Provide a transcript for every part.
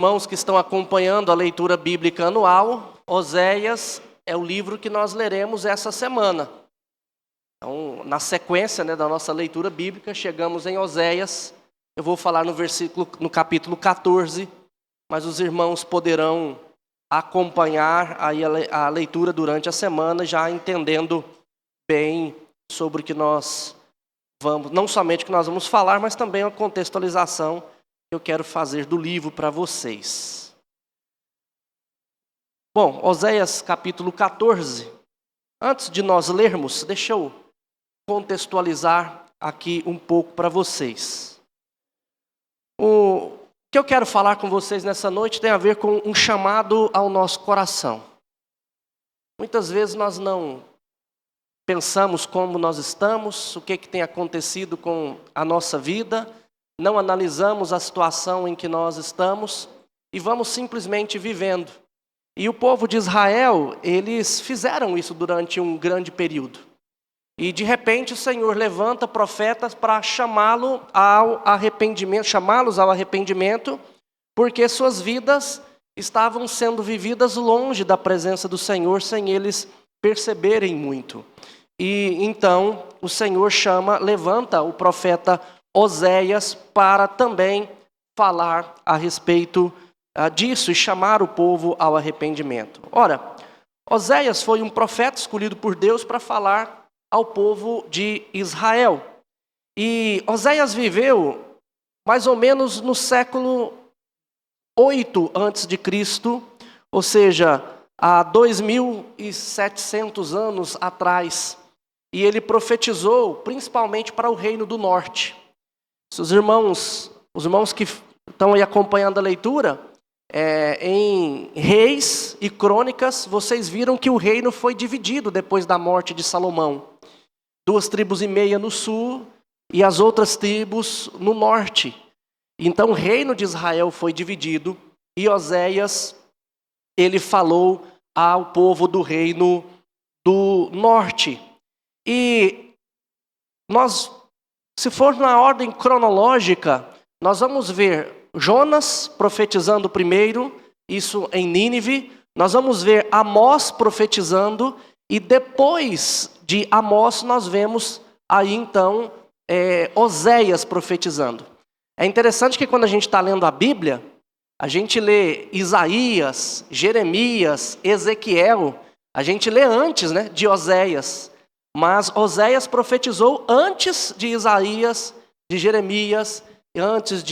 Irmãos que estão acompanhando a leitura bíblica anual, Oséias é o livro que nós leremos essa semana. Então, na sequência, da nossa leitura bíblica, chegamos em Oséias. Eu vou falar no capítulo 14, mas os irmãos poderão acompanhar aí a leitura durante a semana, já entendendo bem sobre o que nós vamos, não somente o que nós vamos falar, mas também a contextualização que eu quero fazer do livro para vocês. Bom, Oséias capítulo 14. Antes de nós lermos, deixa eu contextualizar aqui um pouco para vocês. O que eu quero falar com vocês nessa noite tem a ver com um chamado ao nosso coração. Muitas vezes nós não pensamos como nós estamos, o que tem acontecido com a nossa vida, não analisamos a situação em que nós estamos e vamos simplesmente vivendo. E o povo de Israel, eles fizeram isso durante um grande período. E de repente o Senhor levanta profetas para chamá-los ao arrependimento, porque suas vidas estavam sendo vividas longe da presença do Senhor, sem eles perceberem muito. E então o Senhor levanta o profeta Oséias para também falar a respeito disso e chamar o povo ao arrependimento. Ora, Oséias foi um profeta escolhido por Deus para falar ao povo de Israel. E Oséias viveu mais ou menos no século 8 a.C., ou seja, há 2.700 anos atrás. E ele profetizou principalmente para o reino do norte. Os irmãos que estão aí acompanhando a leitura, em Reis e Crônicas, vocês viram que o reino foi dividido depois da morte de Salomão. 2,5 tribos no sul e as outras tribos no norte. Então o reino de Israel foi dividido e Oséias, ele falou ao povo do reino do norte. E nós, se for na ordem cronológica, nós vamos ver Jonas profetizando primeiro, isso em Nínive. Nós vamos ver Amós profetizando e depois de Amós nós vemos aí então Oséias profetizando. É interessante que quando a gente está lendo a Bíblia, a gente lê Isaías, Jeremias, Ezequiel, a gente lê antes de Oséias. Mas Oséias profetizou antes de Isaías, de Jeremias, antes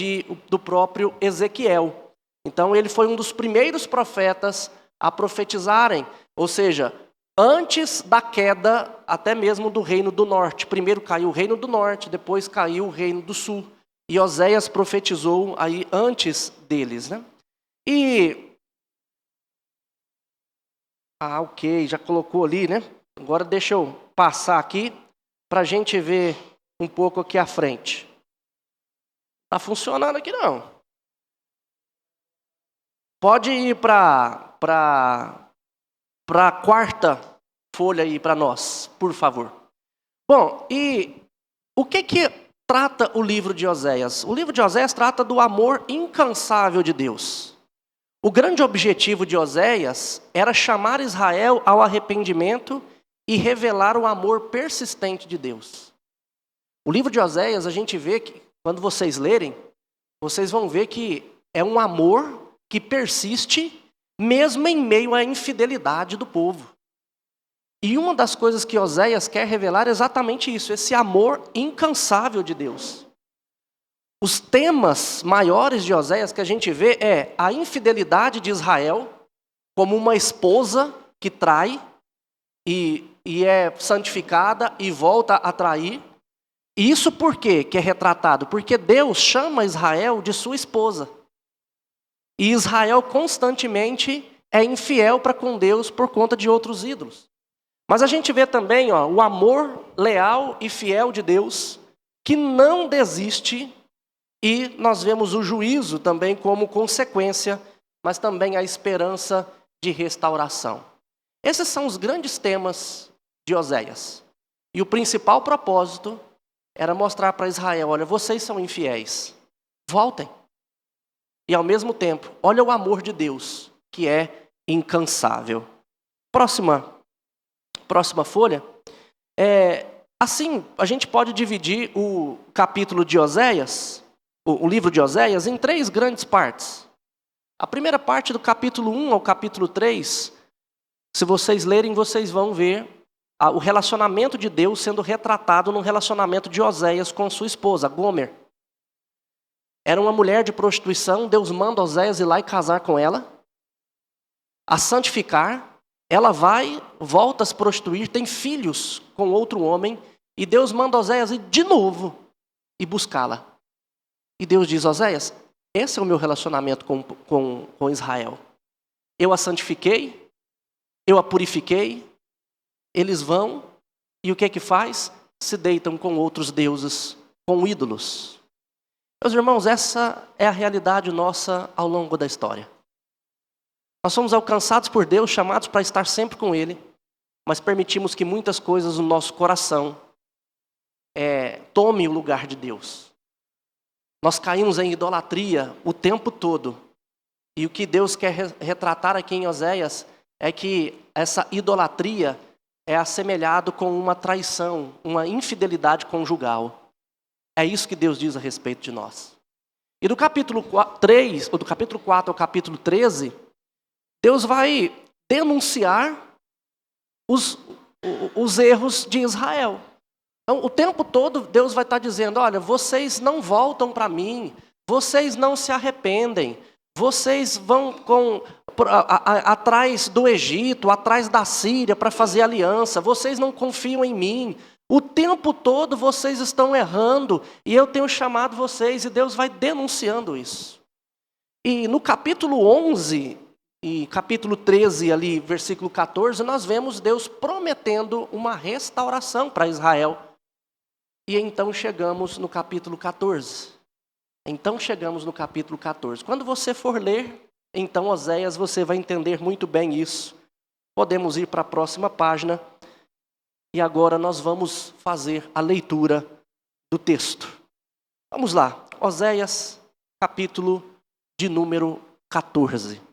do próprio Ezequiel. Então ele foi um dos primeiros profetas a profetizarem, ou seja, antes da queda até mesmo do reino do norte. Primeiro caiu o reino do norte, depois caiu o reino do sul. E Oséias profetizou aí antes deles, ok, já colocou ali, Agora deixa eu passar aqui para a gente ver um pouco aqui à frente. Está funcionando aqui não. Pode ir para a quarta folha aí para nós, por favor. Bom, e o que trata o livro de Oséias? O livro de Oséias trata do amor incansável de Deus. O grande objetivo de Oséias era chamar Israel ao arrependimento e revelar o amor persistente de Deus. O livro de Oséias, a gente vê que, quando vocês lerem, vocês vão ver que é um amor que persiste mesmo em meio à infidelidade do povo. E uma das coisas que Oséias quer revelar é exatamente isso, esse amor incansável de Deus. Os temas maiores de Oséias que a gente vê é a infidelidade de Israel, como uma esposa que trai e é santificada e volta a trair. E isso por quê que é retratado? Porque Deus chama Israel de sua esposa. E Israel constantemente é infiel para com Deus por conta de outros ídolos. Mas a gente vê também o amor leal e fiel de Deus, que não desiste, e nós vemos o juízo também como consequência, mas também a esperança de restauração. Esses são os grandes temas de Oséias. E o principal propósito era mostrar para Israel, olha, vocês são infiéis, voltem. e ao mesmo tempo, olha o amor de Deus, que é incansável. Próxima folha. Assim, a gente pode dividir o capítulo de Oséias, o livro de Oséias, em 3 grandes partes. A primeira parte, do capítulo 1 ao capítulo 3, se vocês lerem, vocês vão ver o relacionamento de Deus sendo retratado no relacionamento de Oséias com sua esposa, Gomer. Era uma mulher de prostituição, Deus manda Oséias ir lá e casar com ela, a santificar. Ela volta a se prostituir, tem filhos com outro homem, e Deus manda Oséias ir de novo e buscá-la. E Deus diz: Oséias, esse é o meu relacionamento com Israel. Eu a santifiquei, eu a purifiquei, eles vão, e o que é que faz? Se deitam com outros deuses, com ídolos. Meus irmãos, essa é a realidade nossa ao longo da história. Nós somos alcançados por Deus, chamados para estar sempre com Ele, mas permitimos que muitas coisas no nosso coração tomem o lugar de Deus. Nós caímos em idolatria o tempo todo. E o que Deus quer retratar aqui em Oséias é que essa idolatria é assemelhado com uma traição, uma infidelidade conjugal. É isso que Deus diz a respeito de nós. E do capítulo 4 ao capítulo 13... Deus vai denunciar os erros de Israel. Então, o tempo todo, Deus vai estar dizendo: olha, vocês não voltam para mim, vocês não se arrependem, vocês vão atrás do Egito, atrás da Síria para fazer aliança, vocês não confiam em mim. O tempo todo vocês estão errando, e eu tenho chamado vocês, e Deus vai denunciando isso. E no capítulo 11... e capítulo 13, ali, versículo 14, nós vemos Deus prometendo uma restauração para Israel. E então chegamos no capítulo 14. Quando você for ler, então, Oséias, você vai entender muito bem isso. Podemos ir para a próxima página. E agora nós vamos fazer a leitura do texto. Vamos lá, Oséias, capítulo de número 14.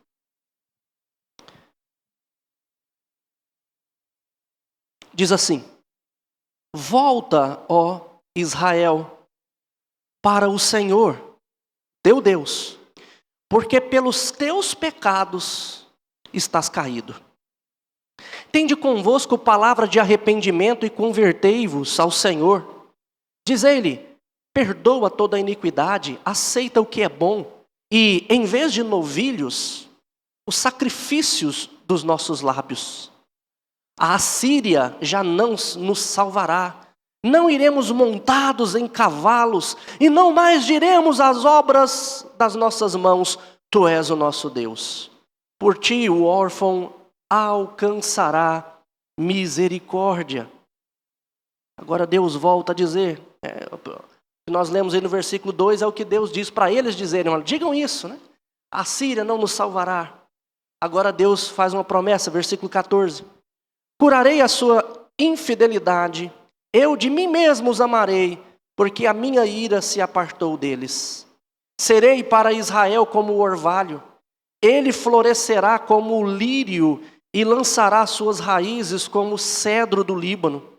Diz assim: volta, ó Israel, para o Senhor, teu Deus, porque pelos teus pecados estás caído. Tende convosco palavra de arrependimento e convertei-vos ao Senhor. Diz-lhe: perdoa toda a iniquidade, aceita o que é bom, e em vez de novilhos, os sacrifícios dos nossos lábios. A Assíria já não nos salvará. Não iremos montados em cavalos, e não mais diremos às obras das nossas mãos: tu és o nosso Deus. Por ti o órfão alcançará misericórdia. Agora Deus volta a dizer, o que nós lemos aí no versículo 2 é o que Deus diz para eles dizerem: digam isso, né? A Síria não nos salvará. Agora Deus faz uma promessa, versículo 14. Curarei a sua infidelidade, eu de mim mesmo os amarei, porque a minha ira se apartou deles. Serei para Israel como o orvalho, ele florescerá como o lírio e lançará suas raízes como o cedro do Líbano.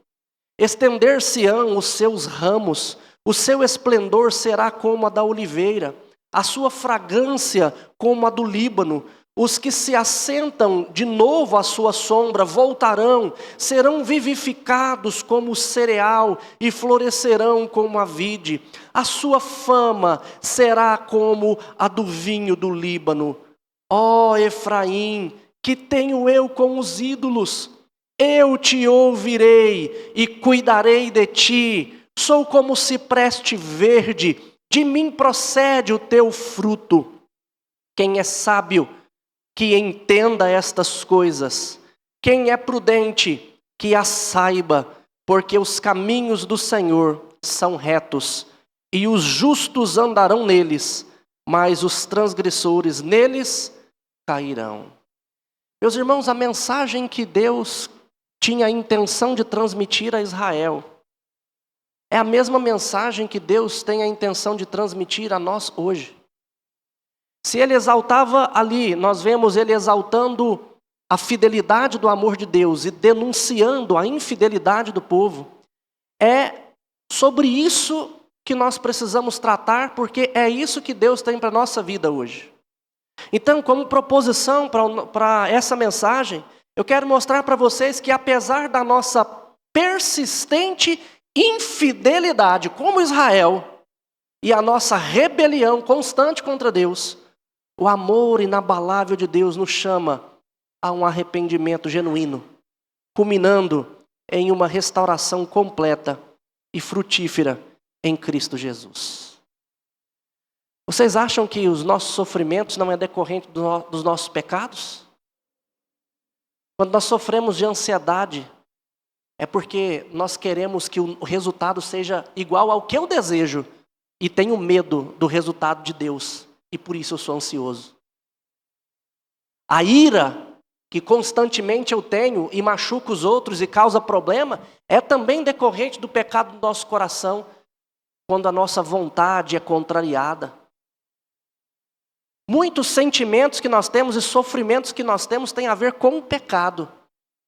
Estender-se-ão os seus ramos, o seu esplendor será como a da oliveira, a sua fragrância como a do Líbano. Os que se assentam de novo à sua sombra voltarão, serão vivificados como o cereal e florescerão como a vide. A sua fama será como a do vinho do Líbano. Ó Efraim, que tenho eu com os ídolos? Eu te ouvirei e cuidarei de ti. Sou como o cipreste verde, de mim procede o teu fruto. Quem é sábio, que entenda estas coisas. Quem é prudente, que as saiba, porque os caminhos do Senhor são retos, e os justos andarão neles, mas os transgressores neles cairão. Meus irmãos, a mensagem que Deus tinha a intenção de transmitir a Israel é a mesma mensagem que Deus tem a intenção de transmitir a nós hoje. Se ele exaltava ali, nós vemos ele exaltando a fidelidade do amor de Deus e denunciando a infidelidade do povo. É sobre isso que nós precisamos tratar, porque é isso que Deus tem para a nossa vida hoje. Então, como proposição para essa mensagem, eu quero mostrar para vocês que apesar da nossa persistente infidelidade como Israel e a nossa rebelião constante contra Deus, o amor inabalável de Deus nos chama a um arrependimento genuíno, culminando em uma restauração completa e frutífera em Cristo Jesus. Vocês acham que os nossos sofrimentos não é decorrente dos nossos pecados? Quando nós sofremos de ansiedade, é porque nós queremos que o resultado seja igual ao que eu desejo e tenho medo do resultado de Deus, e por isso eu sou ansioso. A ira que constantemente eu tenho e machuca os outros e causa problema, é também decorrente do pecado do nosso coração, quando a nossa vontade é contrariada. Muitos sentimentos que nós temos e sofrimentos que nós temos têm a ver com o pecado.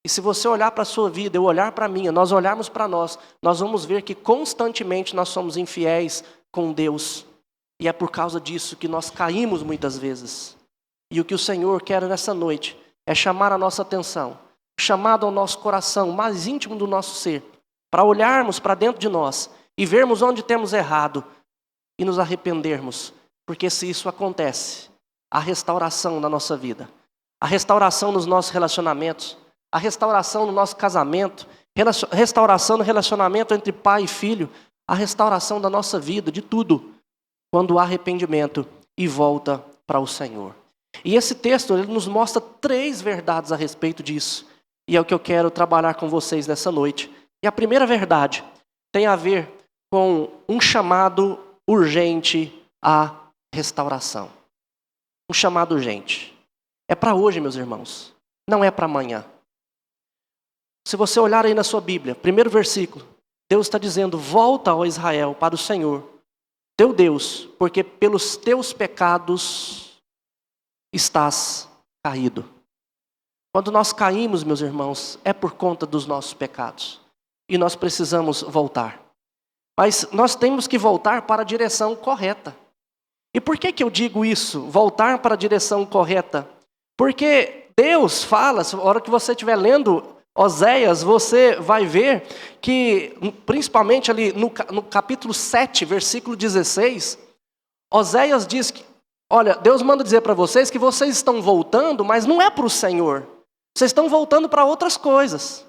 E se você olhar para a sua vida, eu olhar para a minha, nós olharmos para nós vamos ver que constantemente nós somos infiéis com Deus. E é por causa disso que nós caímos muitas vezes. E o que o Senhor quer nessa noite é chamar a nossa atenção, chamado ao nosso coração mais íntimo do nosso ser, para olharmos para dentro de nós e vermos onde temos errado e nos arrependermos. Porque se isso acontece, a restauração da nossa vida, a restauração nos nossos relacionamentos, a restauração no nosso casamento, restauração no relacionamento entre pai e filho, a restauração da nossa vida, de tudo, quando há arrependimento e volta para o Senhor. E esse texto ele nos mostra 3 verdades a respeito disso. E é o que eu quero trabalhar com vocês nessa noite. E a primeira verdade tem a ver com um chamado urgente à restauração. Um chamado urgente. É para hoje, meus irmãos. Não é para amanhã. Se você olhar aí na sua Bíblia, primeiro versículo, Deus está dizendo: volta, ó Israel, para o Senhor, teu Deus, porque pelos teus pecados estás caído. Quando nós caímos, meus irmãos, é por conta dos nossos pecados. E nós precisamos voltar. Mas nós temos que voltar para a direção correta. E por que eu digo isso? Voltar para a direção correta? Porque Deus fala, na hora que você estiver lendo Oséias, você vai ver que, principalmente ali no capítulo 7, versículo 16, Oséias diz que, olha, Deus manda dizer para vocês que vocês estão voltando, mas não é para o Senhor. Vocês estão voltando para outras coisas.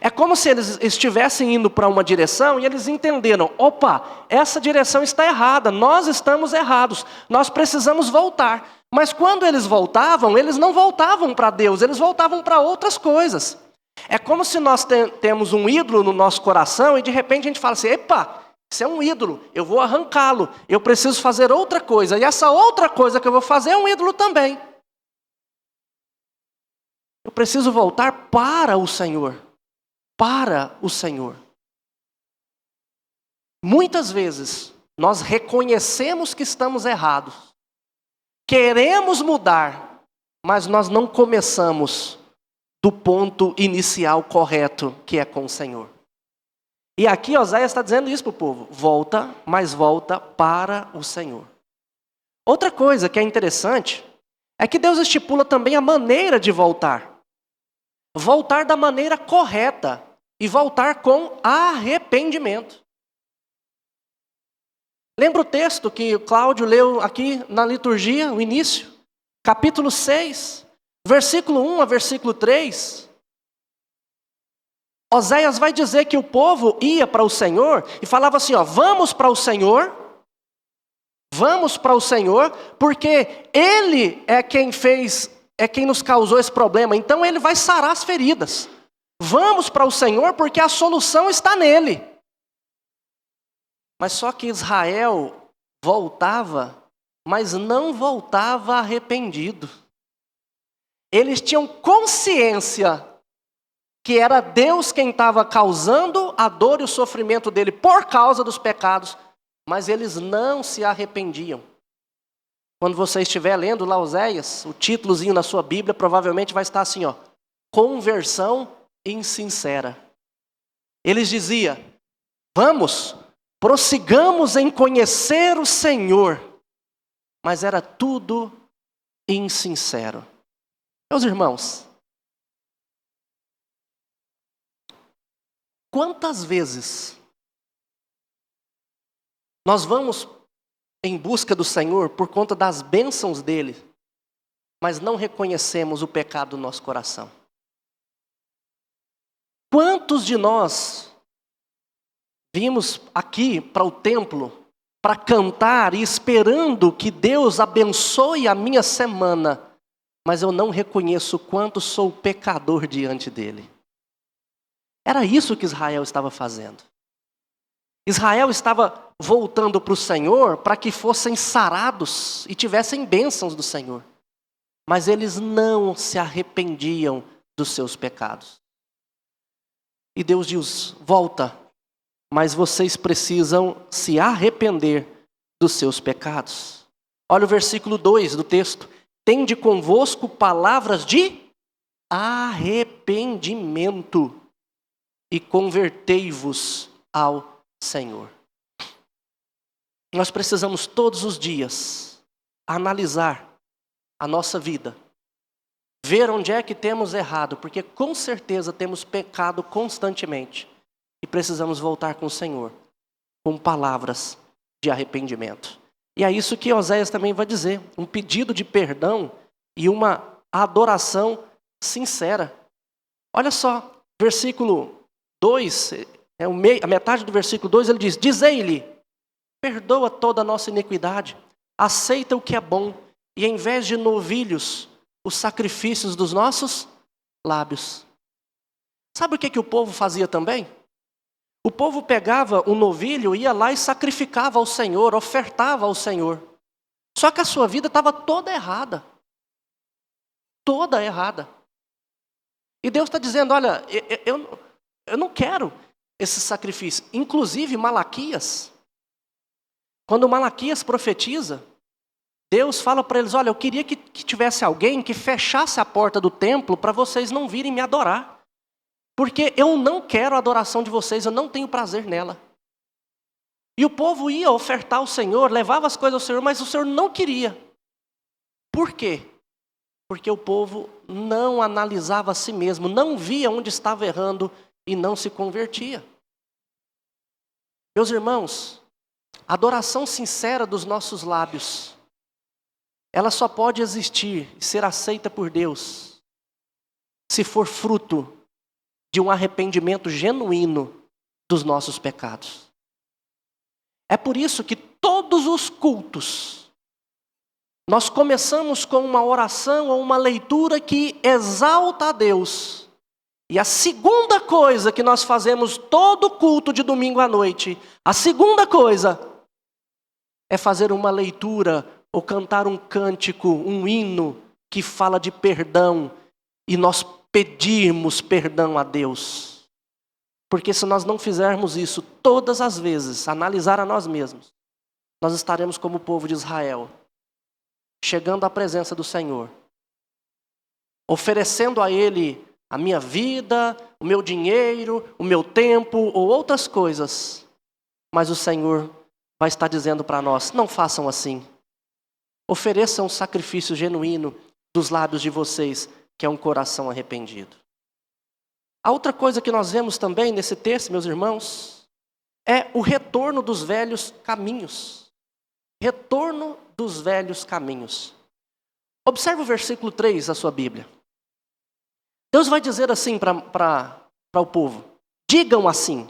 É como se eles estivessem indo para uma direção e eles entenderam: opa, essa direção está errada, nós estamos errados, nós precisamos voltar. Mas quando eles voltavam, eles não voltavam para Deus, eles voltavam para outras coisas. É como se nós temos um ídolo no nosso coração e de repente a gente fala assim: epa, isso é um ídolo, eu vou arrancá-lo, eu preciso fazer outra coisa. E essa outra coisa que eu vou fazer é um ídolo também. Eu preciso voltar para o Senhor. Para o Senhor. Muitas vezes nós reconhecemos que estamos errados, queremos mudar, mas nós não começamos do ponto inicial correto, que é com o Senhor. E aqui Oséias está dizendo isso para o povo: volta, mas volta para o Senhor. Outra coisa que é interessante é que Deus estipula também a maneira de voltar. Voltar da maneira correta e voltar com arrependimento. Lembra o texto que o Cláudio leu aqui na liturgia, o início? Capítulo 6, versículo 1 a versículo 3. Oséias vai dizer que o povo ia para o Senhor e falava assim: ó, vamos para o Senhor, porque Ele é quem nos causou esse problema, então Ele vai sarar as feridas. Vamos para o Senhor porque a solução está nele. Mas só que Israel voltava, mas não voltava arrependido. Eles tinham consciência que era Deus quem estava causando a dor e o sofrimento dele por causa dos pecados, mas eles não se arrependiam. Quando você estiver lendo lá Oséias, o títulozinho na sua Bíblia provavelmente vai estar assim, ó, conversão insincera. Eles diziam, vamos, prossigamos em conhecer o Senhor, mas era tudo insincero. Meus irmãos, quantas vezes nós vamos em busca do Senhor por conta das bênçãos dele, mas não reconhecemos o pecado do nosso coração? Quantos de nós vimos aqui para o templo para cantar e esperando que Deus abençoe a minha semana, mas eu não reconheço o quanto sou pecador diante dele? Era isso que Israel estava fazendo. Israel estava voltando para o Senhor para que fossem sarados e tivessem bênçãos do Senhor. Mas eles não se arrependiam dos seus pecados. E Deus diz, volta, mas vocês precisam se arrepender dos seus pecados. Olha o versículo 2 do texto. Tende convosco palavras de arrependimento e convertei-vos ao Senhor. Nós precisamos todos os dias analisar a nossa vida, ver onde é que temos errado, porque com certeza temos pecado constantemente e precisamos voltar com o Senhor, com palavras de arrependimento. E é isso que Oséias também vai dizer, um pedido de perdão e uma adoração sincera. Olha só, versículo 2, a metade do versículo 2, ele diz, dizei-lhe, perdoa toda a nossa iniquidade, aceita o que é bom, e em vez de novilhos, os sacrifícios dos nossos lábios. Sabe o que o povo fazia também? O povo pegava um novilho, ia lá e sacrificava ao Senhor, ofertava ao Senhor. Só que a sua vida estava toda errada. Toda errada. E Deus está dizendo, olha, eu não quero esse sacrifício. Inclusive Malaquias, quando Malaquias profetiza, Deus fala para eles, olha, eu queria que tivesse alguém que fechasse a porta do templo para vocês não virem me adorar. Porque eu não quero a adoração de vocês, eu não tenho prazer nela. E o povo ia ofertar ao Senhor, levava as coisas ao Senhor, mas o Senhor não queria. Por quê? Porque o povo não analisava a si mesmo, não via onde estava errando e não se convertia. Meus irmãos, a adoração sincera dos nossos lábios, ela só pode existir e ser aceita por Deus se for fruto de um arrependimento genuíno dos nossos pecados. É por isso que todos os cultos, nós começamos com uma oração ou uma leitura que exalta a Deus. E a segunda coisa que nós fazemos todo culto de domingo à noite, a segunda coisa é fazer uma leitura ou cantar um cântico, um hino que fala de perdão e nós pedirmos perdão a Deus. Porque se nós não fizermos isso todas as vezes, analisar a nós mesmos, nós estaremos como o povo de Israel, chegando à presença do Senhor, oferecendo a Ele a minha vida, o meu dinheiro, o meu tempo ou outras coisas. Mas o Senhor vai estar dizendo para nós, não façam assim. Ofereçam um sacrifício genuíno dos lábios de vocês, que é um coração arrependido. A outra coisa que nós vemos também nesse texto, meus irmãos, é o retorno dos velhos caminhos. Retorno dos velhos caminhos. Observe o versículo 3 da sua Bíblia. Deus vai dizer assim para o povo, digam assim,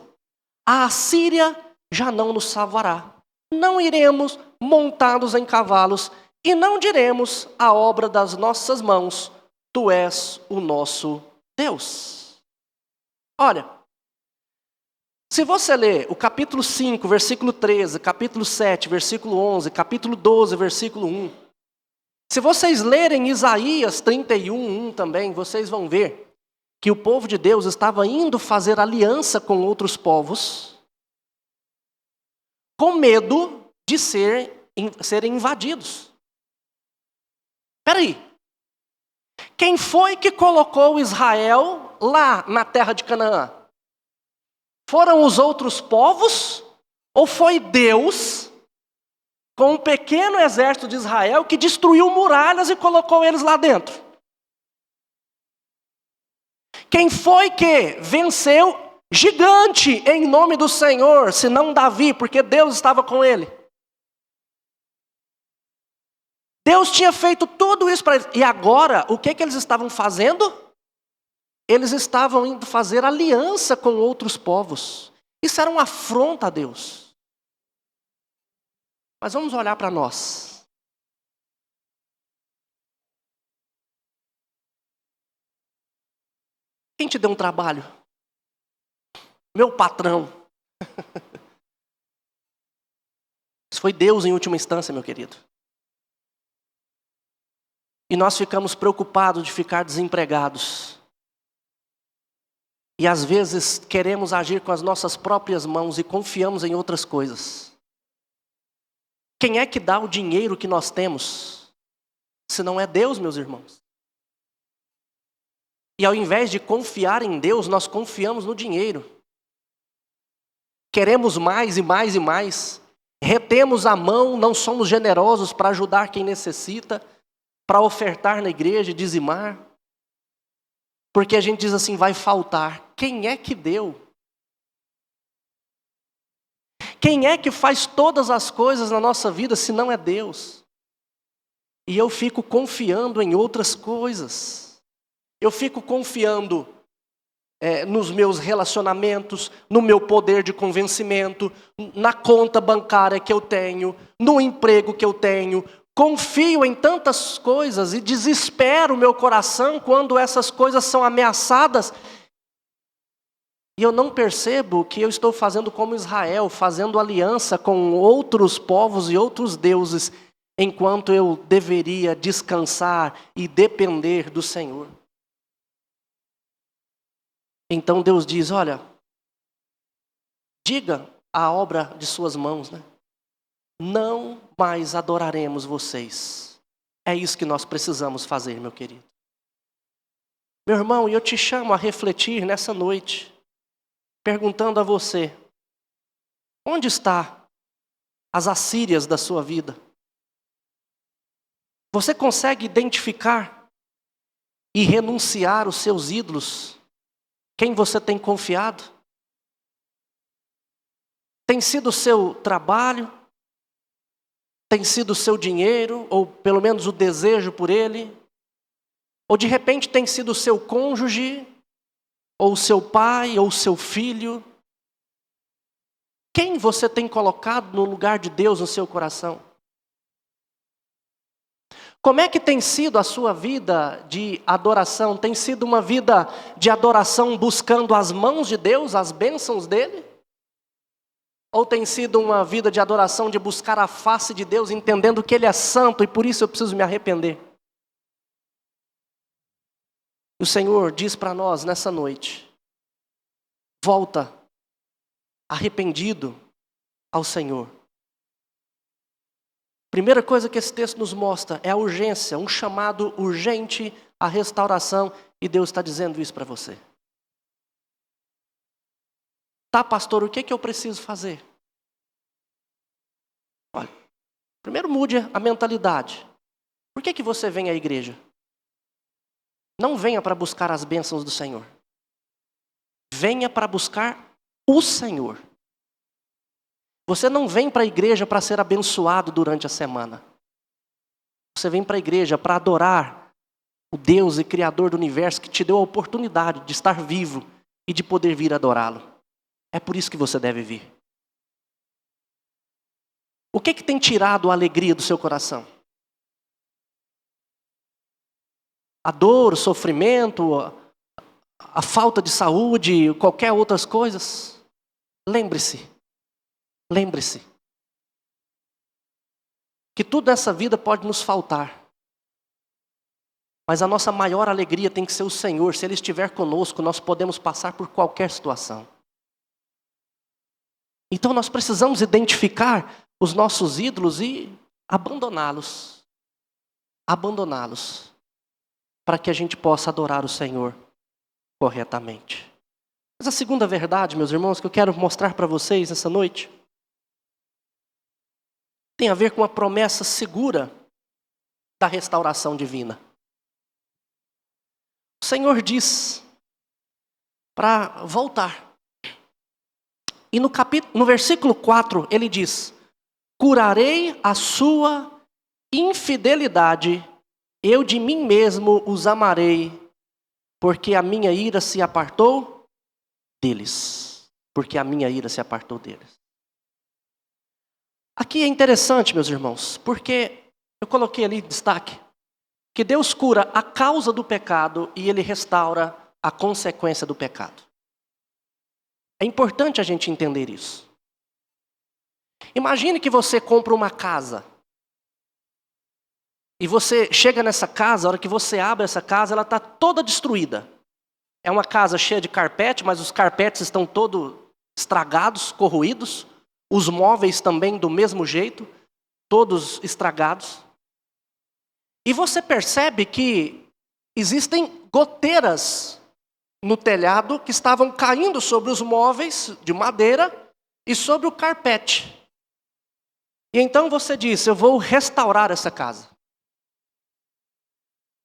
a Assíria já não nos salvará, não iremos montados em cavalos e não diremos a obra das nossas mãos, tu és o nosso Deus. Olha, se você ler o capítulo 5, versículo 13, capítulo 7, versículo 11, capítulo 12, versículo 1, se vocês lerem Isaías 31, 1 também, vocês vão ver que o povo de Deus estava indo fazer aliança com outros povos, com medo de serem invadidos. Peraí, quem foi que colocou Israel lá na terra de Canaã? Foram os outros povos? Ou foi Deus, com um pequeno exército de Israel, que destruiu muralhas e colocou eles lá dentro? Quem foi que venceu gigante em nome do Senhor, se não Davi, porque Deus estava com ele? Deus tinha feito tudo isso para eles. E agora, o que eles estavam fazendo? Eles estavam indo fazer aliança com outros povos. Isso era uma afronta a Deus. Mas vamos olhar para nós. Quem te deu um trabalho? Meu patrão. Isso foi Deus em última instância, meu querido. E nós ficamos preocupados de ficar desempregados. E às vezes queremos agir com as nossas próprias mãos e confiamos em outras coisas. Quem é que dá o dinheiro que nós temos? Se não é Deus, meus irmãos. E ao invés de confiar em Deus, nós confiamos no dinheiro. Queremos mais e mais e mais. Retemos a mão, não somos generosos para ajudar quem necessita, para ofertar na igreja e dizimar. Porque a gente diz assim, vai faltar. Quem é que deu? Quem é que faz todas as coisas na nossa vida se não é Deus? E eu fico confiando em outras coisas. Eu fico confiando nos meus relacionamentos, no meu poder de convencimento, na conta bancária que eu tenho, no emprego que eu tenho. Confio em tantas coisas e desespero o meu coração quando essas coisas são ameaçadas. E eu não percebo que eu estou fazendo como Israel, fazendo aliança com outros povos e outros deuses, enquanto eu deveria descansar e depender do Senhor. Então Deus diz, olha, diga a obra de suas mãos, né? Não mais adoraremos vocês. É isso que nós precisamos fazer, meu querido. Meu irmão, eu te chamo a refletir nessa noite, perguntando a você, onde está as assírias da sua vida? Você consegue identificar e renunciar os seus ídolos? Quem você tem confiado? Tem sido o seu trabalho? Tem sido o seu dinheiro? Ou pelo menos o desejo por ele? Ou de repente tem sido o seu cônjuge? Ou o seu pai? Ou o seu filho? Quem você tem colocado no lugar de Deus no seu coração? Como é que tem sido a sua vida de adoração? Tem sido uma vida de adoração buscando as mãos de Deus, as bênçãos dele? Ou tem sido uma vida de adoração de buscar a face de Deus, entendendo que ele é santo e por isso eu preciso me arrepender? O Senhor diz para nós nessa noite, volta arrependido ao Senhor. Primeira coisa que esse texto nos mostra é a urgência, um chamado urgente à restauração, e Deus está dizendo isso para você. Tá, pastor, o que eu preciso fazer? Olha, primeiro mude a mentalidade. Por que você vem à igreja? Não venha para buscar as bênçãos do Senhor. Venha para buscar o Senhor. Você não vem para a igreja para ser abençoado durante a semana. Você vem para a igreja para adorar o Deus e Criador do universo que te deu a oportunidade de estar vivo e de poder vir adorá-lo. É por isso que você deve vir. O que tem tirado a alegria do seu coração? A dor, o sofrimento, a falta de saúde, qualquer outras coisas? Lembre-se que tudo nessa vida pode nos faltar. Mas a nossa maior alegria tem que ser o Senhor. Se Ele estiver conosco, nós podemos passar por qualquer situação. Então nós precisamos identificar os nossos ídolos e abandoná-los. abandoná-los, para que a gente possa adorar o Senhor corretamente. Mas a segunda verdade, meus irmãos, que eu quero mostrar para vocês essa noite, tem a ver com a promessa segura da restauração divina. O Senhor diz para voltar. E no versículo 4, ele diz: curarei a sua infidelidade, eu de mim mesmo os amarei, porque a minha ira se apartou deles. Porque a minha ira se apartou deles. Aqui é interessante, meus irmãos, porque eu coloquei ali em destaque que Deus cura a causa do pecado e Ele restaura a consequência do pecado. É importante a gente entender isso. Imagine que você compra uma casa. E você chega nessa casa, a hora que você abre essa casa, ela está toda destruída. É uma casa cheia de carpete, mas os carpetes estão todos estragados, corroídos. Os móveis também do mesmo jeito, todos estragados. E você percebe que existem goteiras no telhado que estavam caindo sobre os móveis de madeira e sobre o carpete. E então você diz: eu vou restaurar essa casa.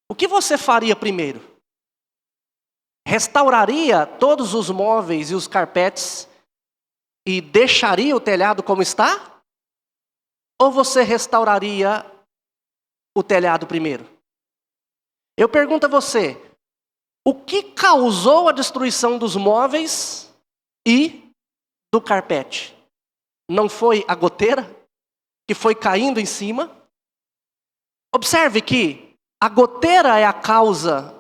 O que você faria primeiro? Restauraria todos os móveis e os carpetes e deixaria o telhado como está? Ou você restauraria o telhado primeiro? Eu pergunto a você, o que causou a destruição dos móveis e do carpete? Não foi a goteira que foi caindo em cima? Observe que a goteira é a causa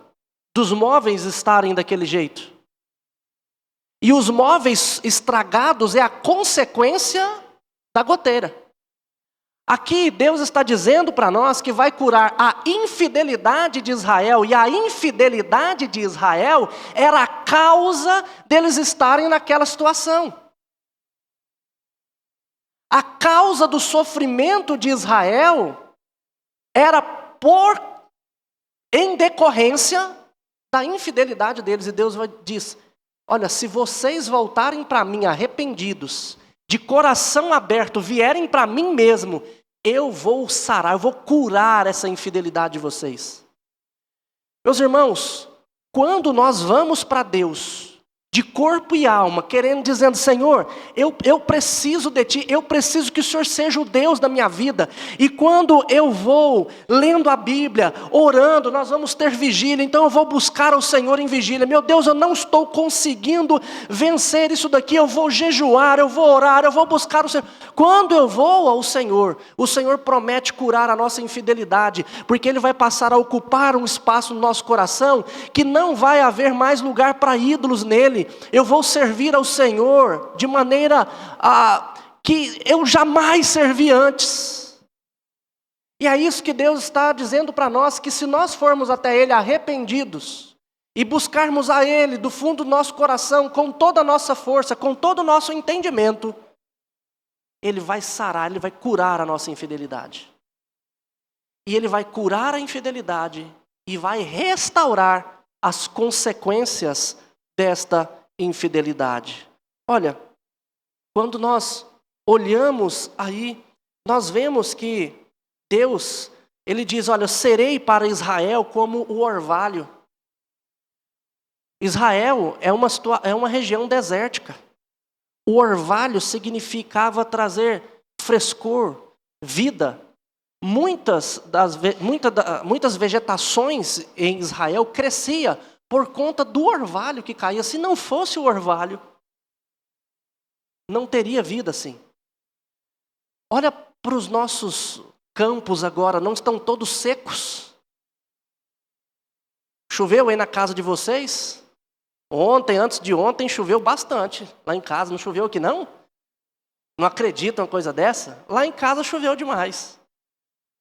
dos móveis estarem daquele jeito. E os móveis estragados é a consequência da goteira. Aqui Deus está dizendo para nós que vai curar a infidelidade de Israel. E a infidelidade de Israel era a causa deles estarem naquela situação. A causa do sofrimento de Israel era em decorrência da infidelidade deles. E Deus diz: olha, se vocês voltarem para mim arrependidos, de coração aberto, vierem para mim mesmo, eu vou sarar, eu vou curar essa infidelidade de vocês. Meus irmãos, quando nós vamos para Deus, de corpo e alma, dizendo: Senhor, eu preciso de Ti, eu preciso que o Senhor seja o Deus da minha vida. E quando eu vou lendo a Bíblia, orando, nós vamos ter vigília, então eu vou buscar ao Senhor em vigília. Meu Deus, eu não estou conseguindo vencer isso daqui, eu vou jejuar, eu vou orar, eu vou buscar o Senhor. Quando eu vou ao Senhor, o Senhor promete curar a nossa infidelidade, porque Ele vai passar a ocupar um espaço no nosso coração, que não vai haver mais lugar para ídolos nele. Eu vou servir ao Senhor de maneira que eu jamais servi antes. E é isso que Deus está dizendo para nós, que se nós formos até Ele arrependidos e buscarmos a Ele do fundo do nosso coração, com toda a nossa força, com todo o nosso entendimento, Ele vai sarar, Ele vai curar a nossa infidelidade. E Ele vai curar a infidelidade e vai restaurar as consequências desta infidelidade. Olha, quando nós olhamos aí, nós vemos que Deus, Ele diz: olha, serei para Israel como o orvalho. Israel é uma região desértica. O orvalho significava trazer frescor, vida. Muitas vegetações em Israel crescia por conta do orvalho que caía. Se não fosse o orvalho, não teria vida assim. Olha para os nossos campos agora, não estão todos secos? Choveu aí na casa de vocês? Ontem, antes de ontem, choveu bastante. Lá em casa, não choveu aqui não? Não acreditam uma coisa dessa? Lá em casa choveu demais.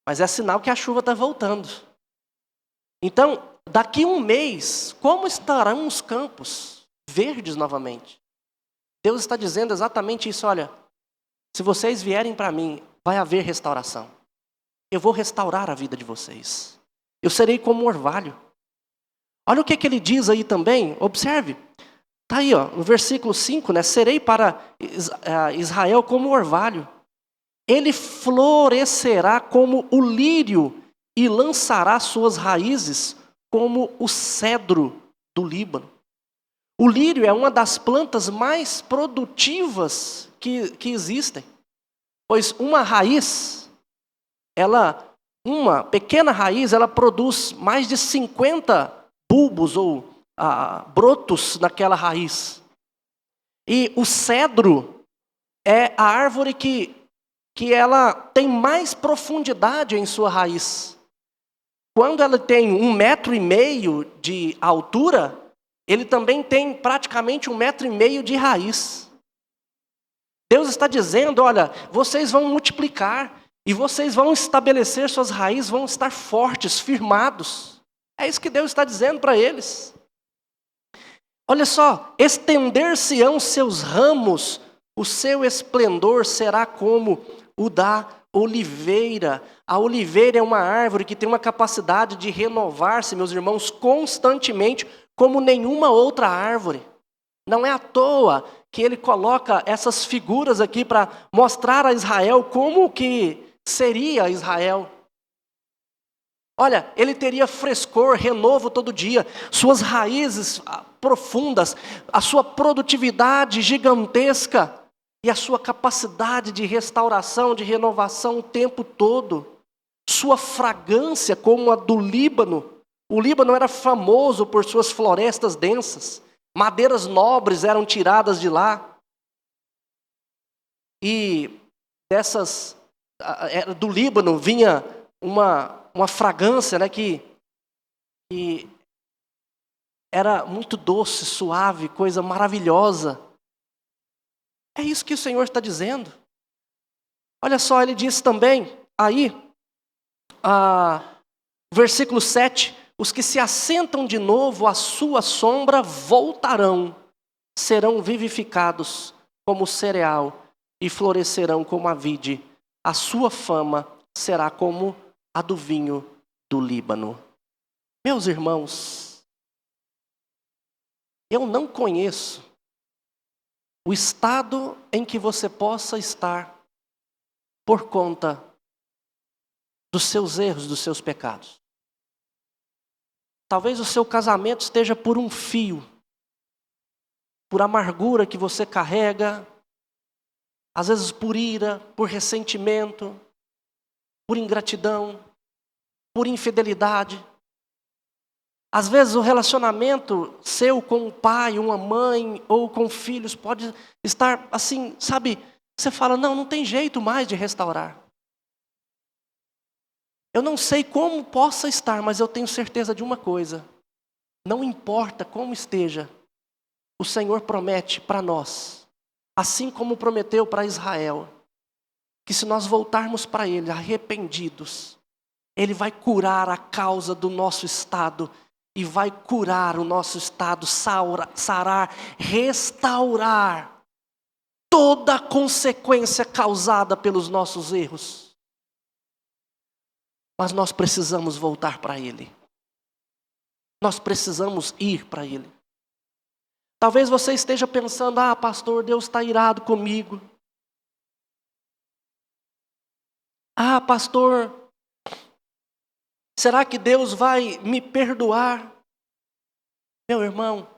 Mas é sinal que a chuva está voltando. Então, daqui um mês, como estarão os campos verdes novamente? Deus está dizendo exatamente isso: olha, se vocês vierem para mim, vai haver restauração. eu vou restaurar a vida de vocês. Eu serei como um orvalho. Olha o que ele diz aí também, observe. Está aí, no versículo 5, né? Serei para Israel como um orvalho. Ele florescerá como o lírio e lançará suas raízes como o cedro do Líbano. O lírio é uma das plantas mais produtivas que existem. Pois uma raiz, uma pequena raiz, ela produz mais de 50 bulbos ou brotos naquela raiz. E o cedro é a árvore que ela tem mais profundidade em sua raiz. Quando ela tem 1,5 metro de altura, ele também tem praticamente 1,5 metro de raiz. Deus está dizendo, olha, vocês vão multiplicar e vocês vão estabelecer suas raízes, vão estar fortes, firmados. É isso que Deus está dizendo para eles. Olha só, estender-se-ão seus ramos, o seu esplendor será como o da oliveira. A oliveira é uma árvore que tem uma capacidade de renovar-se, meus irmãos, constantemente, como nenhuma outra árvore. Não é à toa que ele coloca essas figuras aqui para mostrar a Israel como que seria Israel. Olha, ele teria frescor, renovo todo dia, suas raízes profundas, a sua produtividade gigantesca e a sua capacidade de restauração, de renovação o tempo todo. Sua fragrância como a do Líbano. O Líbano era famoso por suas florestas densas. Madeiras nobres eram tiradas de lá. E do Líbano vinha uma fragrância, né, que era muito doce, suave, coisa maravilhosa. É isso que o Senhor está dizendo. Olha só, ele diz também, aí, versículo 7, os que se assentam de novo à sua sombra voltarão, serão vivificados como o cereal e florescerão como a vide. A sua fama será como a do vinho do Líbano. Meus irmãos, eu não conheço o estado em que você possa estar por conta dos seus erros, dos seus pecados. Talvez o seu casamento esteja por um fio, por amargura que você carrega, às vezes por ira, por ressentimento, por ingratidão, por infidelidade. Às vezes o relacionamento seu com um pai, uma mãe ou com filhos pode estar assim, sabe? Você fala, não tem jeito mais de restaurar. Eu não sei como possa estar, mas eu tenho certeza de uma coisa. Não importa como esteja, o Senhor promete para nós, assim como prometeu para Israel, que se nós voltarmos para Ele arrependidos, Ele vai curar a causa do nosso estado e vai curar o nosso estado, sarar, restaurar toda a consequência causada pelos nossos erros. Mas nós precisamos voltar para Ele. Nós precisamos ir para Ele. Talvez você esteja pensando, pastor, Deus está irado comigo. Pastor, será que Deus vai me perdoar? Meu irmão,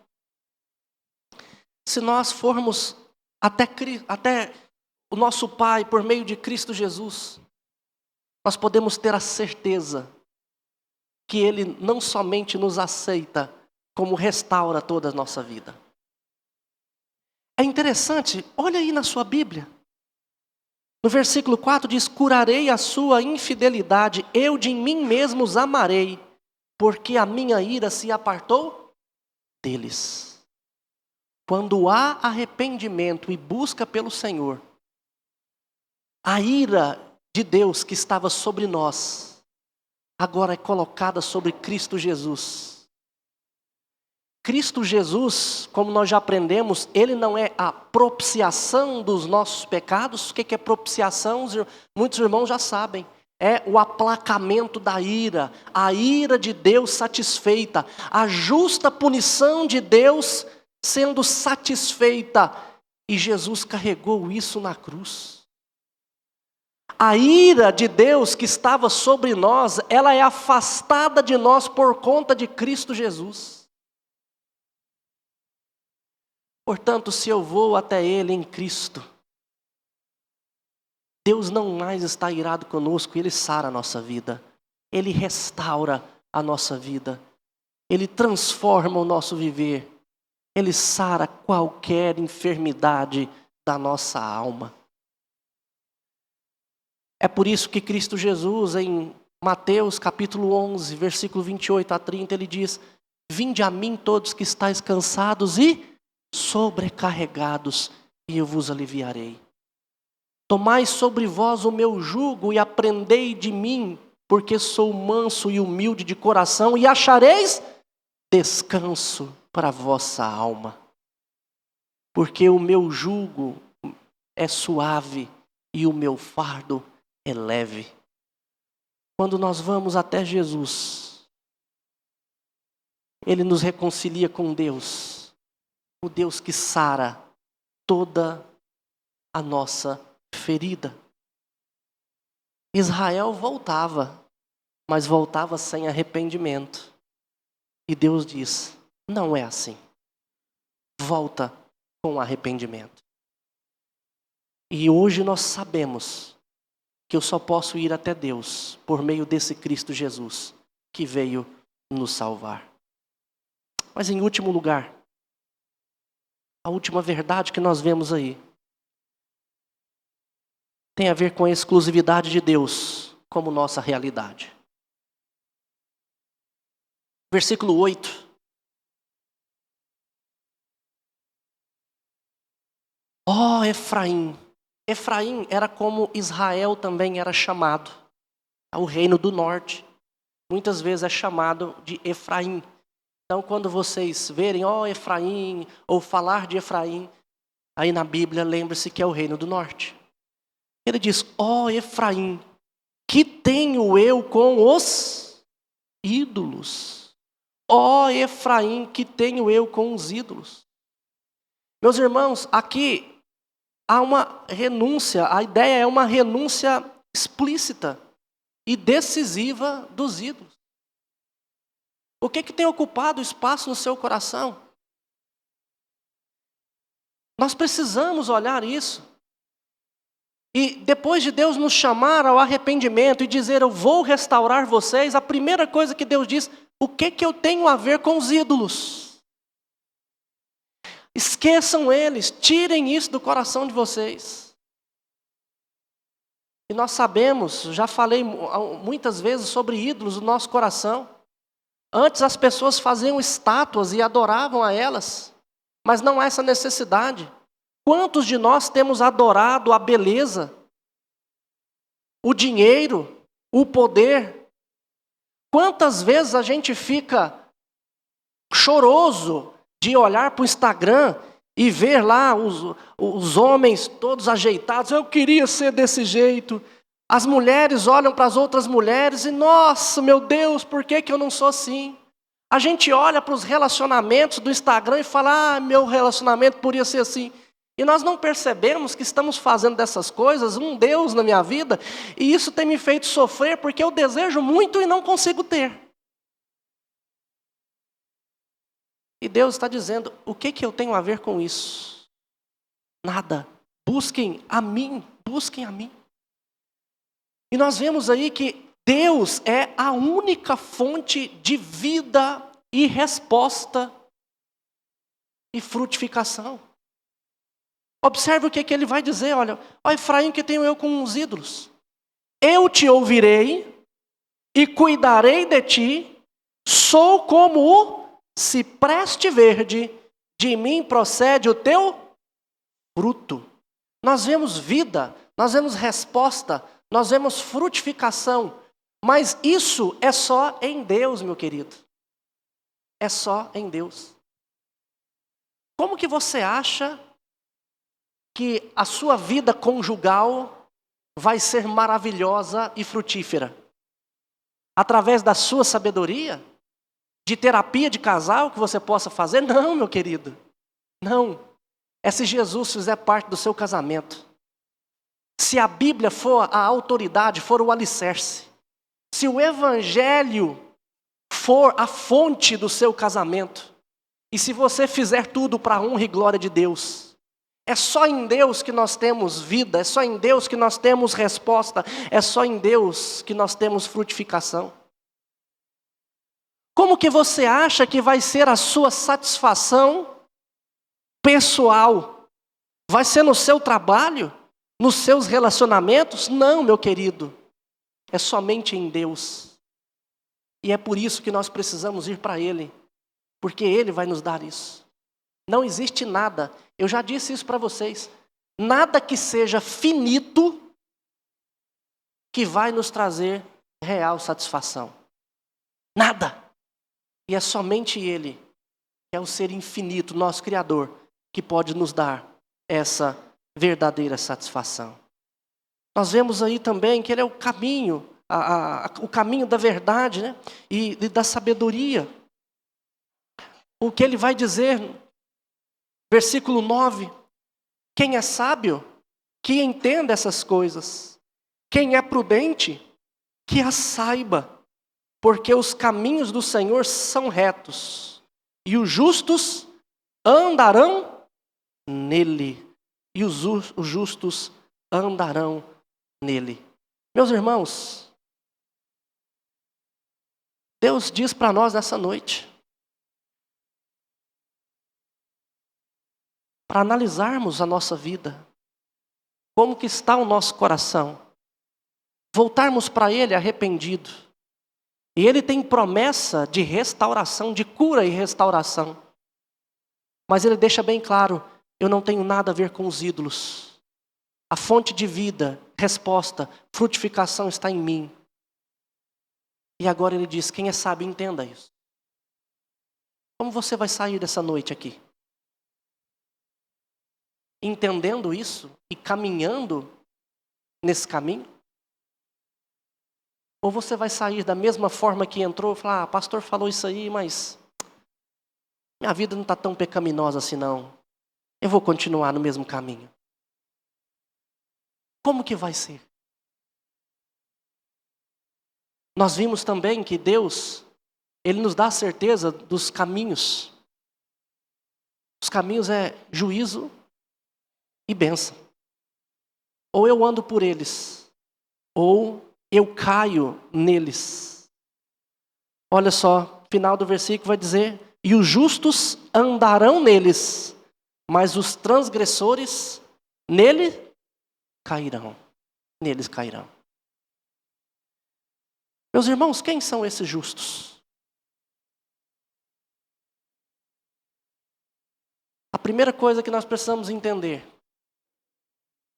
se nós formos até o nosso Pai por meio de Cristo Jesus, nós podemos ter a certeza que Ele não somente nos aceita, como restaura toda a nossa vida. É interessante, olha aí na sua Bíblia. No versículo 4 diz, curarei a sua infidelidade, eu de mim mesmo os amarei, porque a minha ira se apartou deles. Quando há arrependimento e busca pelo Senhor, a ira de Deus que estava sobre nós, agora é colocada sobre Cristo Jesus. Cristo Jesus, como nós já aprendemos, Ele não é a propiciação dos nossos pecados. O que é propiciação? Muitos irmãos já sabem. é o aplacamento da ira, a ira de Deus satisfeita, a justa punição de Deus sendo satisfeita. E Jesus carregou isso na cruz. A ira de Deus que estava sobre nós, ela é afastada de nós por conta de Cristo Jesus. Portanto, se eu vou até Ele em Cristo, Deus não mais está irado conosco, Ele sara a nossa vida. Ele restaura a nossa vida. Ele transforma o nosso viver. Ele sara qualquer enfermidade da nossa alma. É por isso que Cristo Jesus, em Mateus capítulo 11, versículo 28 a 30, ele diz: vinde a mim todos que estáis cansados e sobrecarregados, e eu vos aliviarei. Tomai sobre vós o meu jugo e aprendei de mim, porque sou manso e humilde de coração, e achareis descanso para a vossa alma. Porque o meu jugo é suave e o meu fardo é leve. Quando nós vamos até Jesus, Ele nos reconcilia com Deus, o Deus que sara toda a nossa ferida. Israel voltava, mas voltava sem arrependimento. E Deus diz: não é assim. Volta com arrependimento. E hoje nós sabemos que eu só posso ir até Deus por meio desse Cristo Jesus que veio nos salvar. Mas em último lugar, a última verdade que nós vemos aí tem a ver com a exclusividade de Deus como nossa realidade. Versículo 8. Ó Efraim. Efraim era como Israel também era chamado. O reino do norte. Muitas vezes é chamado de Efraim. Então quando vocês verem, ó Efraim, ou falar de Efraim, aí na Bíblia lembre-se que é o reino do norte. Ele diz: ó Efraim, que tenho eu com os ídolos? Ó Efraim, que tenho eu com os ídolos? Meus irmãos, aqui há uma renúncia, a ideia é uma renúncia explícita e decisiva dos ídolos. O que tem ocupado espaço no seu coração? Nós precisamos olhar isso. E depois de Deus nos chamar ao arrependimento e dizer: eu vou restaurar vocês, a primeira coisa que Deus diz: o que eu tenho a ver com os ídolos? Esqueçam eles, tirem isso do coração de vocês. E nós sabemos, já falei muitas vezes sobre ídolos do nosso coração. Antes as pessoas faziam estátuas e adoravam a elas, mas não há essa necessidade. Quantos de nós temos adorado a beleza, o dinheiro, o poder? Quantas vezes a gente fica choroso de olhar para o Instagram e ver lá os homens todos ajeitados? Eu queria ser desse jeito. As mulheres olham para as outras mulheres e, nossa, meu Deus, por que eu não sou assim? A gente olha para os relacionamentos do Instagram e fala: meu relacionamento poderia ser assim. E nós não percebemos que estamos fazendo dessas coisas um Deus na minha vida, e isso tem me feito sofrer porque eu desejo muito e não consigo ter. E Deus está dizendo: o que eu tenho a ver com isso? Nada. Busquem a mim, busquem a mim. E nós vemos aí que Deus é a única fonte de vida e resposta e frutificação. Observe o que ele vai dizer: olha, ó Efraim, que tenho eu com os ídolos. Eu te ouvirei e cuidarei de ti, sou como o cipreste verde, de mim procede o teu fruto. Nós vemos vida, nós vemos resposta, nós vemos frutificação, mas isso é só em Deus, meu querido. É só em Deus. Como que você acha que a sua vida conjugal vai ser maravilhosa e frutífera. Através da sua sabedoria, de terapia de casal que você possa fazer? Não, meu querido. Não. É se Jesus fizer parte do seu casamento. Se a Bíblia for a autoridade, for o alicerce. Se o Evangelho for a fonte do seu casamento. E se você fizer tudo para a honra e glória de Deus. É só em Deus que nós temos vida. É só em Deus que nós temos resposta. É só em Deus que nós temos frutificação. Como que você acha que vai ser a sua satisfação pessoal? Vai ser no seu trabalho? Nos seus relacionamentos? Não, meu querido. É somente em Deus. E é por isso que nós precisamos ir para Ele. Porque Ele vai nos dar isso. Não existe nada, eu já disse isso para vocês, nada que seja finito que vai nos trazer real satisfação. Nada. E é somente Ele, que é o ser infinito, nosso Criador, que pode nos dar essa verdadeira satisfação. Nós vemos aí também que Ele é o caminho, o caminho da verdade, né? E da sabedoria. O que Ele vai dizer, versículo 9, quem é sábio, que entenda essas coisas. Quem é prudente, que as saiba. Porque os caminhos do Senhor são retos, e os justos andarão nele. E os justos andarão nele. Meus irmãos, Deus diz para nós nessa noite, para analisarmos a nossa vida, como que está o nosso coração, voltarmos para Ele arrependido. E Ele tem promessa de restauração, de cura e restauração. Mas Ele deixa bem claro, eu não tenho nada a ver com os ídolos. A fonte de vida, resposta, frutificação está em mim. E agora Ele diz, quem é sábio entenda isso. Como você vai sair dessa noite aqui? Entendendo isso e caminhando nesse caminho? Ou você vai sair da mesma forma que entrou e falar, pastor falou isso aí, mas minha vida não está tão pecaminosa assim não. Eu vou continuar no mesmo caminho. Como que vai ser? Nós vimos também que Deus, Ele nos dá a certeza dos caminhos. Os caminhos é juízo e bênção. Ou eu ando por eles, ou eu caio neles. Olha só, final do versículo vai dizer, e os justos andarão neles, mas os transgressores nele cairão. Neles cairão. Meus irmãos, quem são esses justos? A primeira coisa que nós precisamos entender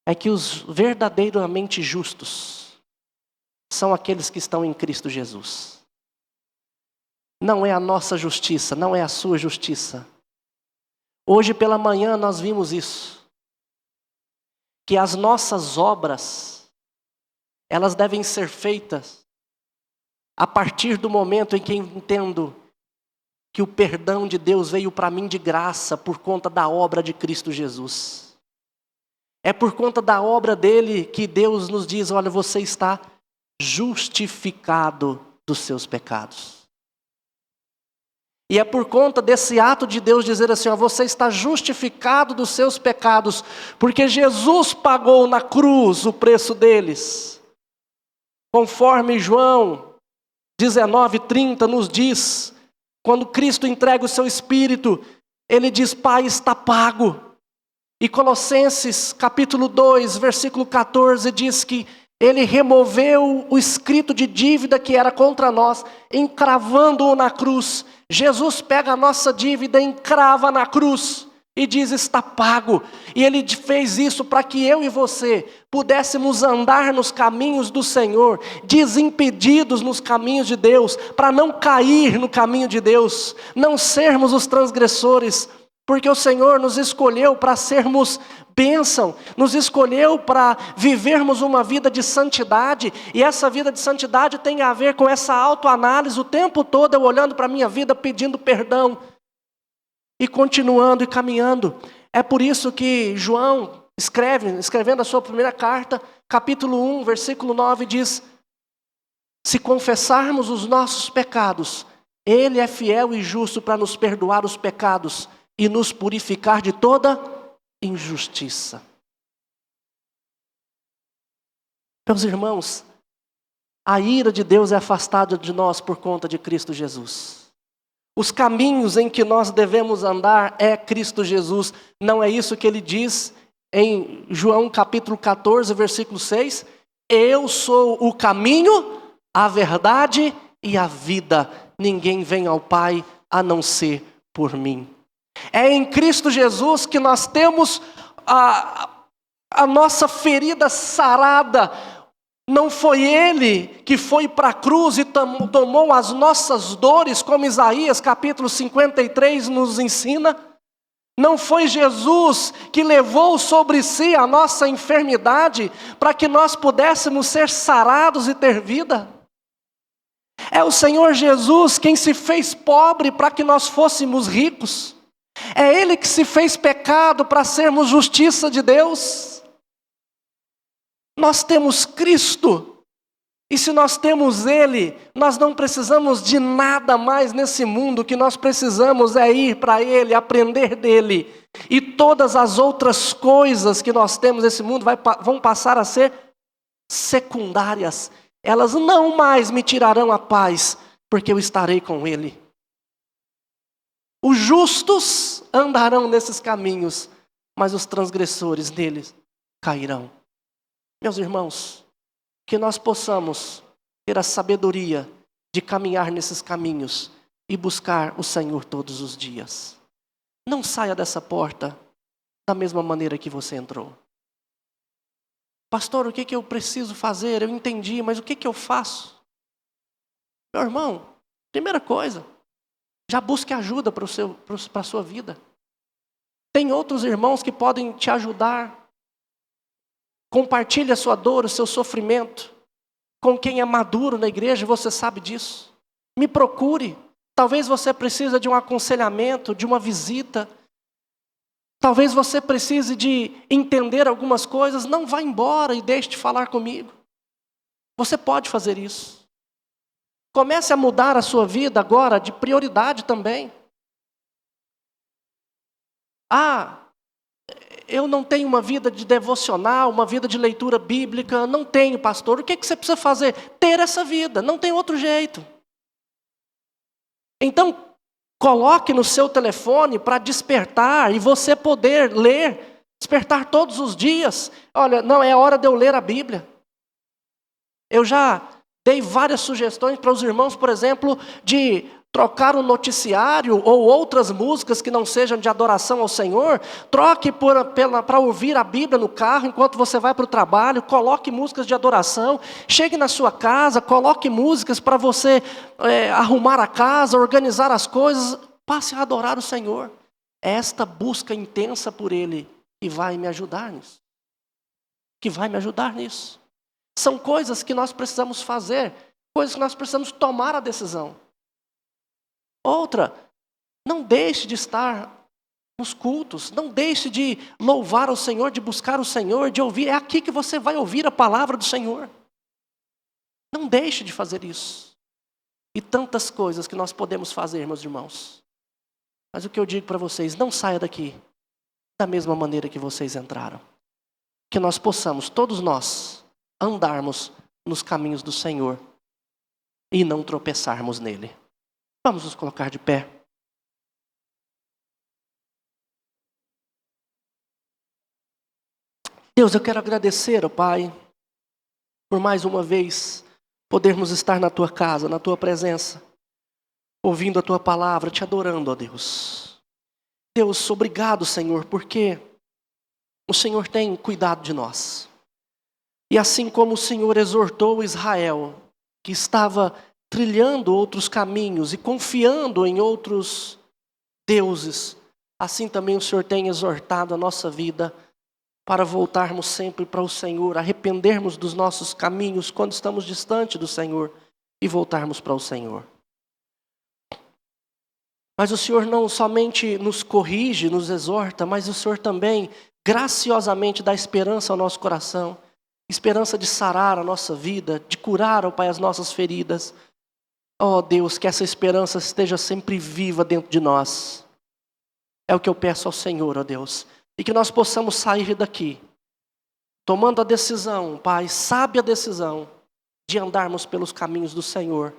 é que os verdadeiramente justos são aqueles que estão em Cristo Jesus. Não é a nossa justiça, não é a sua justiça. Hoje pela manhã nós vimos isso. Que as nossas obras, elas devem ser feitas a partir do momento em que entendo que o perdão de Deus veio para mim de graça por conta da obra de Cristo Jesus. É por conta da obra dele que Deus nos diz, olha, você está justificado dos seus pecados. E é por conta desse ato de Deus dizer assim, ó, você está justificado dos seus pecados, porque Jesus pagou na cruz o preço deles. Conforme João 19:30 nos diz, quando Cristo entrega o seu Espírito, Ele diz, Pai, está pago. E Colossenses capítulo 2, versículo 14 diz que Ele removeu o escrito de dívida que era contra nós, encravando-o na cruz. Jesus pega a nossa dívida, encrava na cruz e diz, está pago. E Ele fez isso para que eu e você pudéssemos andar nos caminhos do Senhor, desimpedidos nos caminhos de Deus, para não cair no caminho de Deus, não sermos os transgressores, Porque o Senhor nos escolheu para sermos bênção, nos escolheu para vivermos uma vida de santidade, e essa vida de santidade tem a ver com essa autoanálise, o tempo todo eu olhando para a minha vida, pedindo perdão, e continuando e caminhando. É por isso que João escrevendo a sua primeira carta, capítulo 1, versículo 9, diz: se confessarmos os nossos pecados, Ele é fiel e justo para nos perdoar os pecados e nos purificar de toda injustiça. Meus irmãos, a ira de Deus é afastada de nós por conta de Cristo Jesus. Os caminhos em que nós devemos andar é Cristo Jesus. Não é isso que ele diz em João capítulo 14, versículo 6? Eu sou o caminho, a verdade e a vida. Ninguém vem ao Pai a não ser por mim. É em Cristo Jesus que nós temos a nossa ferida sarada. Não foi Ele que foi para a cruz e tomou as nossas dores, como Isaías capítulo 53 nos ensina. Não foi Jesus que levou sobre si a nossa enfermidade para que nós pudéssemos ser sarados e ter vida. É o Senhor Jesus quem se fez pobre para que nós fôssemos ricos. É Ele que se fez pecado para sermos justiça de Deus. Nós temos Cristo, e se nós temos Ele, nós não precisamos de nada mais nesse mundo. O que nós precisamos é ir para Ele, aprender dEle, e todas as outras coisas que nós temos nesse mundo vão passar a ser secundárias. Elas não mais me tirarão a paz, porque eu estarei com Ele. Os justos andarão nesses caminhos, mas os transgressores neles cairão. Meus irmãos, que nós possamos ter a sabedoria de caminhar nesses caminhos e buscar o Senhor todos os dias. Não saia dessa porta da mesma maneira que você entrou. Pastor, o que eu preciso fazer? Eu entendi, mas o que eu faço? Meu irmão, primeira coisa, já busque ajuda para a sua vida. Tem outros irmãos que podem te ajudar. Compartilhe a sua dor, o seu sofrimento com quem é maduro na igreja, você sabe disso. Me procure. Talvez você precise de um aconselhamento, de uma visita. Talvez você precise de entender algumas coisas. Não vá embora e deixe de falar comigo. Você pode fazer isso. Comece a mudar a sua vida agora de prioridade também. Eu não tenho uma vida de devocional, uma vida de leitura bíblica. Não tenho, pastor. O que você precisa fazer? Ter essa vida, não tem outro jeito. Então, coloque no seu telefone para despertar e você poder ler, despertar todos os dias. Olha, não é hora de eu ler a Bíblia. Eu já dei várias sugestões para os irmãos, por exemplo, de trocar um noticiário ou outras músicas que não sejam de adoração ao Senhor. Troque para ouvir a Bíblia no carro enquanto você vai para o trabalho. Coloque músicas de adoração. Chegue na sua casa, coloque músicas para você arrumar a casa, organizar as coisas. Passe a adorar o Senhor. É esta busca intensa por Ele que vai me ajudar nisso. São coisas que nós precisamos fazer, coisas que nós precisamos tomar a decisão. Outra, não deixe de estar nos cultos, não deixe de louvar o Senhor, de buscar o Senhor, de ouvir. É aqui que você vai ouvir a palavra do Senhor. Não deixe de fazer isso. E tantas coisas que nós podemos fazer, meus irmãos. Mas o que eu digo para vocês, não saia daqui da mesma maneira que vocês entraram. Que nós possamos, todos nós, andarmos nos caminhos do Senhor e não tropeçarmos nele. Vamos nos colocar de pé. Deus, eu quero agradecer, ó Pai, por mais uma vez podermos estar na Tua casa, na Tua presença, ouvindo a Tua palavra, te adorando, ó Deus. Deus, obrigado, Senhor, porque o Senhor tem cuidado de nós. E assim como o Senhor exortou Israel, que estava trilhando outros caminhos e confiando em outros deuses, assim também o Senhor tem exortado a nossa vida para voltarmos sempre para o Senhor, arrependermos dos nossos caminhos quando estamos distante do Senhor e voltarmos para o Senhor. Mas o Senhor não somente nos corrige, nos exorta, mas o Senhor também graciosamente dá esperança ao nosso coração, esperança de sarar a nossa vida, de curar, ó Pai, as nossas feridas. Ó Deus, que essa esperança esteja sempre viva dentro de nós. É o que eu peço ao Senhor, ó Deus. E que nós possamos sair daqui, tomando a decisão, Pai, sábia decisão, de andarmos pelos caminhos do Senhor.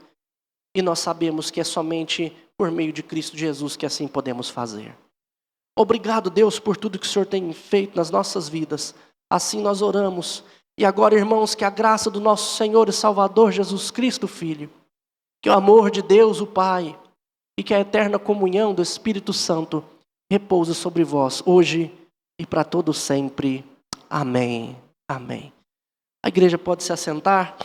E nós sabemos que é somente por meio de Cristo Jesus que assim podemos fazer. Obrigado, Deus, por tudo que o Senhor tem feito nas nossas vidas. Assim nós oramos. E agora, irmãos, que a graça do nosso Senhor e Salvador Jesus Cristo, Filho, que o amor de Deus, o Pai, e que a eterna comunhão do Espírito Santo repouse sobre vós, hoje e para todo sempre. Amém. Amém. A igreja pode se assentar.